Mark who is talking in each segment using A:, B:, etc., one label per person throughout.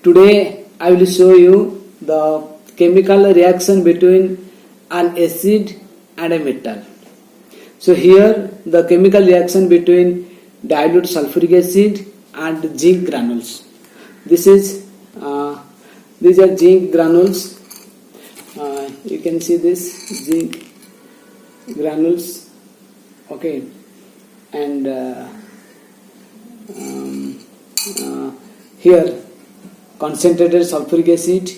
A: Today I will show you the chemical reaction between an acid and a metal. So here the chemical reaction between dilute sulfuric acid and zinc granules. These are zinc granules. You can see this zinc granules. Okay, and here concentrated sulfuric acid.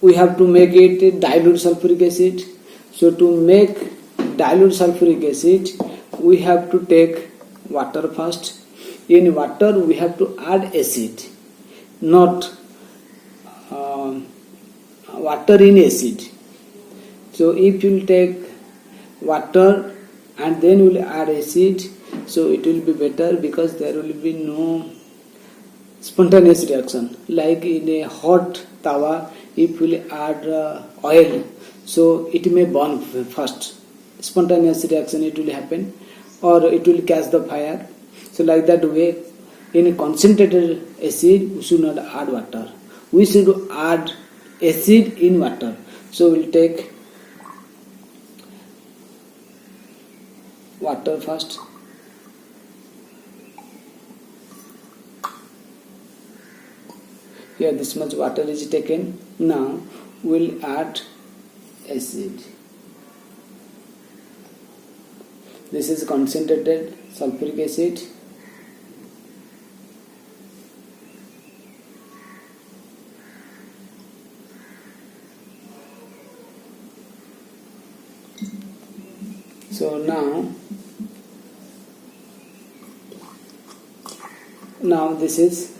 A: We have to make it dilute sulfuric acid. So to make dilute sulfuric acid, we have to take water first. In water we have to add acid, not water in acid. So if you will take water and then you will add acid, so it will be better because there will be no spontaneous reaction. Like in a hot tawa, if you will add oil, so it may burn first. Spontaneous reaction it will happen, or it will catch the fire. So like that way, in a concentrated acid we should not add water. We should add acid in water. So we will take water first. Here this much water is taken. Now we will add acid. This is concentrated sulfuric acid. So now this is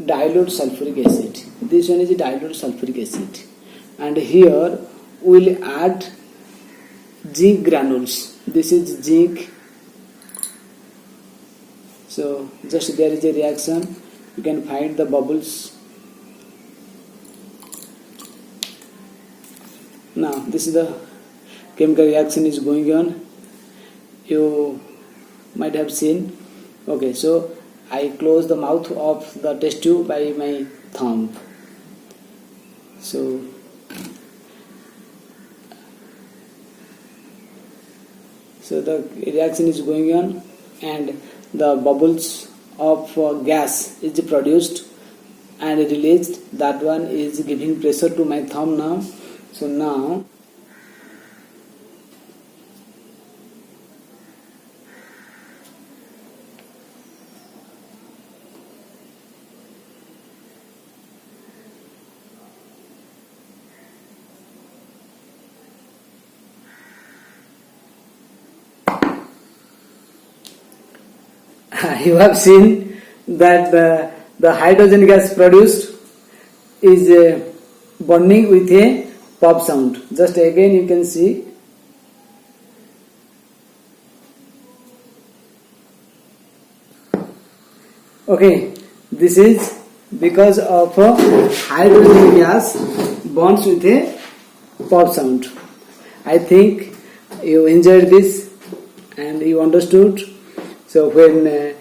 A: dilute sulfuric acid. This one is dilute sulfuric acid, and here we will add zinc granules. This is zinc. So just there is a reaction. You can find the bubbles. Now this is the chemical reaction is going on. You might have seen. Okay, so I close the mouth of the test tube by my thumb. So the reaction is going on and the bubbles of gas is produced and released. That one is giving pressure to my thumb now. So now you have seen that the hydrogen gas produced is burning with a pop sound. Just again you can see. Okay, this is because of hydrogen gas burns with a pop sound. I think you enjoyed this and you understood. So when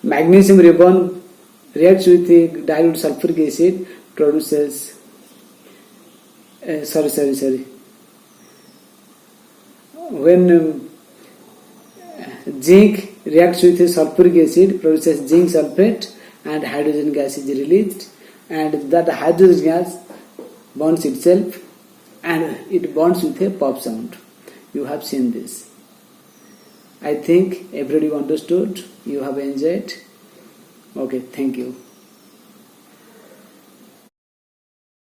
A: magnesium ribbon reacts with the dilute sulfuric acid, produces when zinc reacts with the sulfuric acid, produces zinc sulfate and hydrogen gas is released, and that hydrogen gas burns itself and it burns with a pop sound. You have seen this. I think everybody understood. You have enjoyed. Okay, thank you.